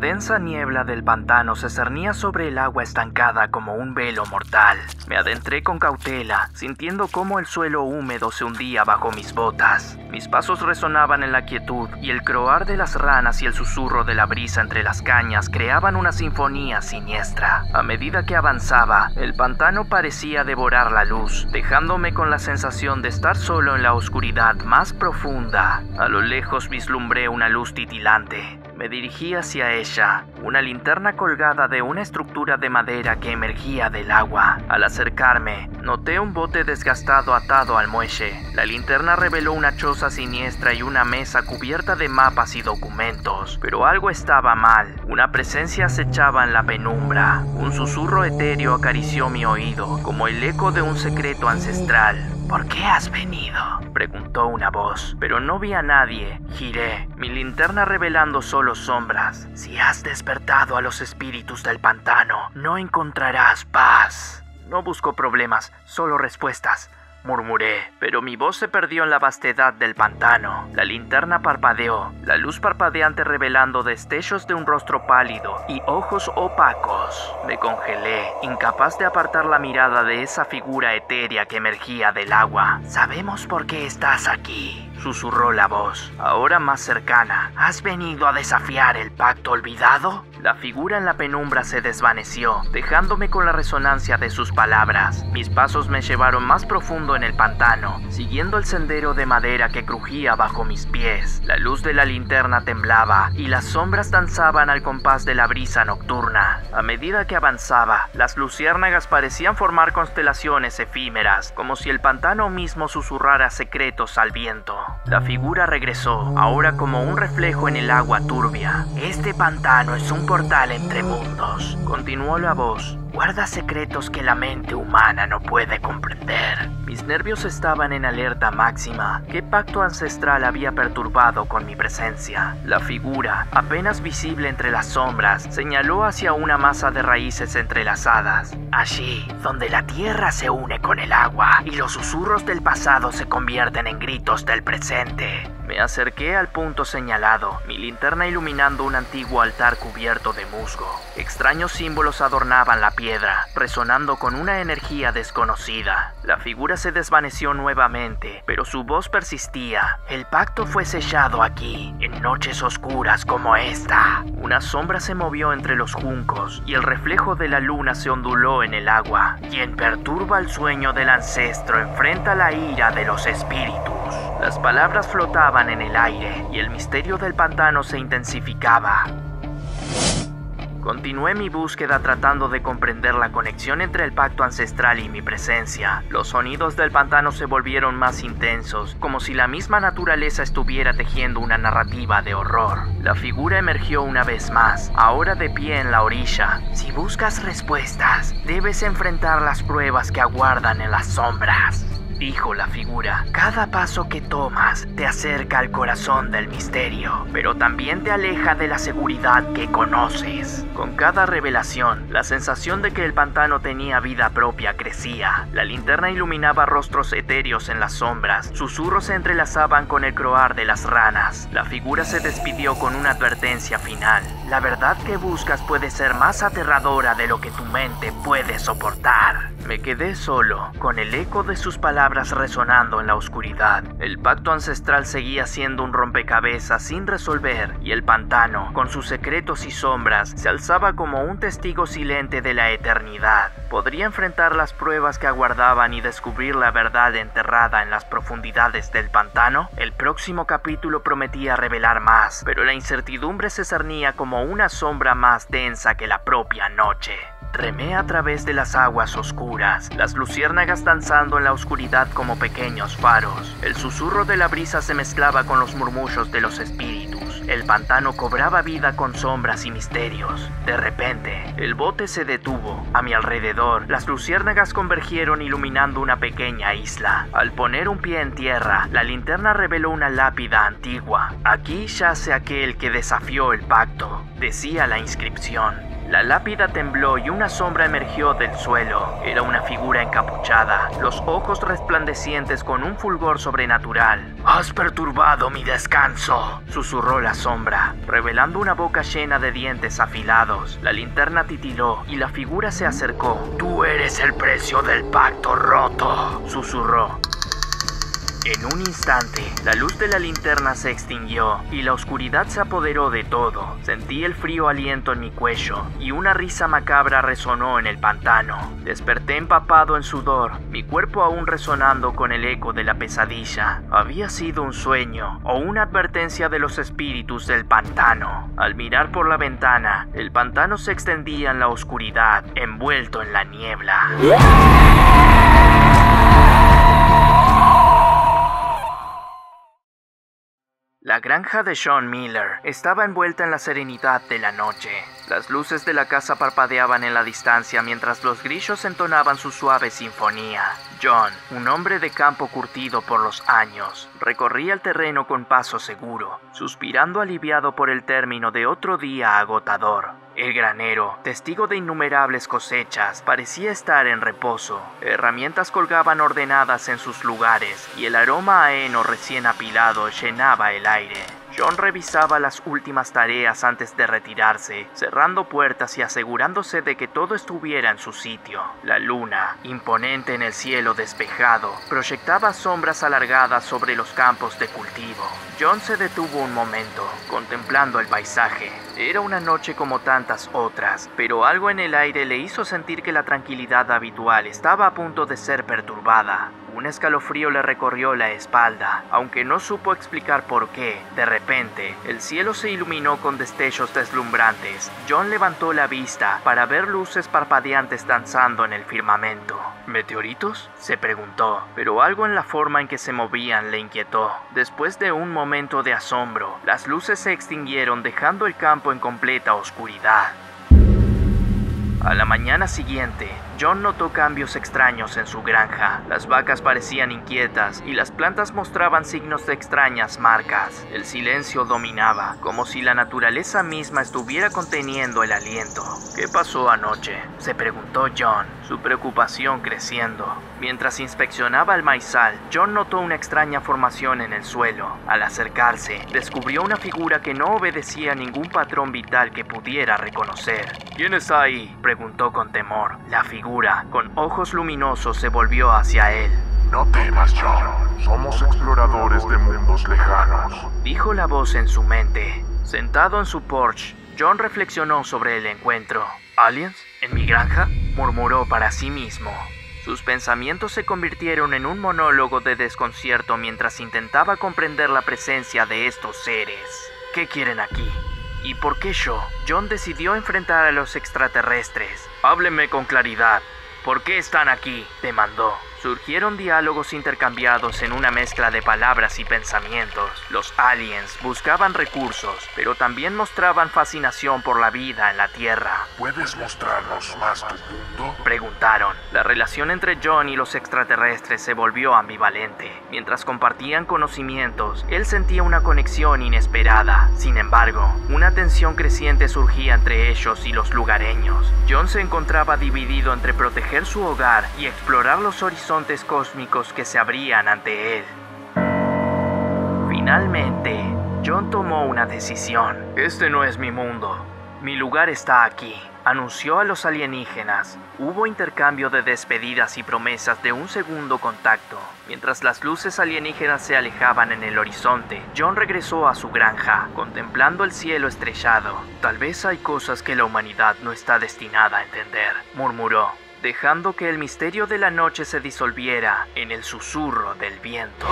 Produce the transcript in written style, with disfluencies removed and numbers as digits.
densa niebla del pantano se cernía sobre el agua estancada como un velo mortal. Me adentré con cautela, sintiendo cómo el suelo húmedo se hundía bajo mis botas. Mis pasos resonaban en la quietud, y el croar de las ranas y el susurro de la brisa entre las cañas creaban una sinfonía siniestra. A medida que avanzaba, el pantano parecía devorar la luz, dejándome con la sensación de estar solo en la oscuridad más profunda. A lo lejos vislumbré una luz titilante. Me dirigí hacia ella, una linterna colgada de una estructura de madera que emergía del agua. Al acercarme, noté un bote desgastado atado al muelle. La linterna reveló una choza siniestra y una mesa cubierta de mapas y documentos. Pero algo estaba mal. Una presencia acechaba en la penumbra. Un susurro etéreo acarició mi oído, como el eco de un secreto ancestral. ¿Por qué has venido?, preguntó una voz, pero no vi a nadie. Giré, mi linterna revelando solo sombras. Si has despertado a los espíritus del pantano, no encontrarás paz. No busco problemas, solo respuestas, murmuré, pero mi voz se perdió en la vastedad del pantano. La linterna parpadeó, la luz parpadeante revelando destellos de un rostro pálido y ojos opacos. Me congelé, incapaz de apartar la mirada de esa figura etérea que emergía del agua. «Sabemos por qué estás aquí», susurró la voz, ahora más cercana. «¿Has venido a desafiar el pacto olvidado?» La figura en la penumbra se desvaneció, dejándome con la resonancia de sus palabras. Mis pasos me llevaron más profundo en el pantano, siguiendo el sendero de madera que crujía bajo mis pies. La luz de la linterna temblaba y las sombras danzaban al compás de la brisa nocturna. A medida que avanzaba, las luciérnagas parecían formar constelaciones efímeras, como si el pantano mismo susurrara secretos al viento. La figura regresó, ahora como un reflejo en el agua turbia. «Este pantano es un portal entre mundos», continuó la voz. «Guarda secretos que la mente humana no puede comprender». Mis nervios estaban en alerta máxima. ¿Qué pacto ancestral había perturbado con mi presencia? La figura, apenas visible entre las sombras, señaló hacia una masa de raíces entrelazadas. «Allí, donde la tierra se une con el agua y los susurros del pasado se convierten en gritos del presente». Me acerqué al punto señalado, mi linterna iluminando un antiguo altar cubierto de musgo. Extraños símbolos adornaban la piedra, resonando con una energía desconocida. La figura se desvaneció nuevamente, pero su voz persistía. «El pacto fue sellado aquí, en noches oscuras como esta». Una sombra se movió entre los juncos, y el reflejo de la luna se onduló en el agua. «Quien perturba el sueño del ancestro enfrenta la ira de los espíritus». Las palabras flotaban en el aire, y el misterio del pantano se intensificaba. Continué mi búsqueda tratando de comprender la conexión entre el pacto ancestral y mi presencia. Los sonidos del pantano se volvieron más intensos, como si la misma naturaleza estuviera tejiendo una narrativa de horror. La figura emergió una vez más, ahora de pie en la orilla. «Si buscas respuestas, debes enfrentar las pruebas que aguardan en las sombras», dijo la figura. «Cada paso que tomas te acerca al corazón del misterio, pero también te aleja de la seguridad que conoces». Con cada revelación, la sensación de que el pantano tenía vida propia crecía. La linterna iluminaba rostros etéreos en las sombras, susurros se entrelazaban con el croar de las ranas. La figura se despidió con una advertencia final. «La verdad que buscas puede ser más aterradora de lo que tu mente puede soportar». Me quedé solo, con el eco de sus palabras resonando en la oscuridad. El pacto ancestral seguía siendo un rompecabezas sin resolver, y el pantano, con sus secretos y sombras, se alzaba como un testigo silente de la eternidad. ¿Podría enfrentar las pruebas que aguardaban y descubrir la verdad enterrada en las profundidades del pantano? El próximo capítulo prometía revelar más, pero la incertidumbre se cernía como una sombra más densa que la propia noche. Remé a través de las aguas oscuras, las luciérnagas danzando en la oscuridad como pequeños faros. El susurro de la brisa se mezclaba con los murmullos de los espíritus. El pantano cobraba vida con sombras y misterios. De repente, el bote se detuvo. A mi alrededor, las luciérnagas convergieron iluminando una pequeña isla. Al poner un pie en tierra, la linterna reveló una lápida antigua. «Aquí yace aquel que desafió el pacto», decía la inscripción. La lápida tembló y una sombra emergió del suelo. Era una figura encapuchada, los ojos resplandecientes con un fulgor sobrenatural. «Has perturbado mi descanso», susurró la sombra, revelando una boca llena de dientes afilados. La linterna titiló y la figura se acercó. «Tú eres el precio del pacto roto», susurró. En un instante, la luz de la linterna se extinguió y la oscuridad se apoderó de todo. Sentí el frío aliento en mi cuello y una risa macabra resonó en el pantano. Desperté empapado en sudor, mi cuerpo aún resonando con el eco de la pesadilla. Había sido un sueño o una advertencia de los espíritus del pantano. Al mirar por la ventana, el pantano se extendía en la oscuridad, envuelto en la niebla. La granja de John Miller estaba envuelta en la serenidad de la noche. Las luces de la casa parpadeaban en la distancia mientras los grillos entonaban su suave sinfonía. John, un hombre de campo curtido por los años, recorría el terreno con paso seguro, suspirando aliviado por el término de otro día agotador. El granero, testigo de innumerables cosechas, parecía estar en reposo. Herramientas colgaban ordenadas en sus lugares y el aroma a heno recién apilado llenaba el aire. John revisaba las últimas tareas antes de retirarse, cerrando puertas y asegurándose de que todo estuviera en su sitio. La luna, imponente en el cielo despejado, proyectaba sombras alargadas sobre los campos de cultivo. John se detuvo un momento, contemplando el paisaje. Era una noche como tantas otras, pero algo en el aire le hizo sentir que la tranquilidad habitual estaba a punto de ser perturbada. Un escalofrío le recorrió la espalda, aunque no supo explicar por qué. De repente, el cielo se iluminó con destellos deslumbrantes. John levantó la vista para ver luces parpadeantes danzando en el firmamento. ¿Meteoritos?, se preguntó, pero algo en la forma en que se movían le inquietó. Después de un momento de asombro, las luces se extinguieron dejando el campo en completa oscuridad. A la mañana siguiente, John notó cambios extraños en su granja. Las vacas parecían inquietas y las plantas mostraban signos de extrañas marcas. El silencio dominaba, como si la naturaleza misma estuviera conteniendo el aliento. ¿Qué pasó anoche?, se preguntó John, su preocupación creciendo. Mientras inspeccionaba el maizal, John notó una extraña formación en el suelo. Al acercarse, descubrió una figura que no obedecía a ningún patrón vital que pudiera reconocer. ¿Quién está ahí?, preguntó con temor. La figura, con ojos luminosos, se volvió hacia él. No temas, John. Somos exploradores de mundos lejanos, dijo la voz en su mente. Sentado en su porche, John reflexionó sobre el encuentro. ¿Aliens? ¿En mi granja?, murmuró para sí mismo. Sus pensamientos se convirtieron en un monólogo de desconcierto mientras intentaba comprender la presencia de estos seres. ¿Qué quieren aquí? ¿Y por qué yo? John decidió enfrentar a los extraterrestres. Hábleme con claridad. ¿Por qué están aquí?, demandó. Surgieron diálogos intercambiados en una mezcla de palabras y pensamientos. Los aliens buscaban recursos, pero también mostraban fascinación por la vida en la Tierra. ¿Puedes mostrarnos más tu mundo?, preguntaron. La relación entre John y los extraterrestres se volvió ambivalente. Mientras compartían conocimientos, él sentía una conexión inesperada. Sin embargo, una tensión creciente surgía entre ellos y los lugareños. John se encontraba dividido entre proteger su hogar y explorar los horizontes cósmicos que se abrían ante él. Finalmente, John tomó una decisión. Este no es mi mundo. Mi lugar está aquí, anunció a los alienígenas. Hubo intercambio de despedidas y promesas de un segundo contacto. Mientras las luces alienígenas se alejaban en el horizonte, John regresó a su granja, contemplando el cielo estrellado. Tal vez hay cosas que la humanidad no está destinada a entender, murmuró, dejando que el misterio de la noche se disolviera en el susurro del viento.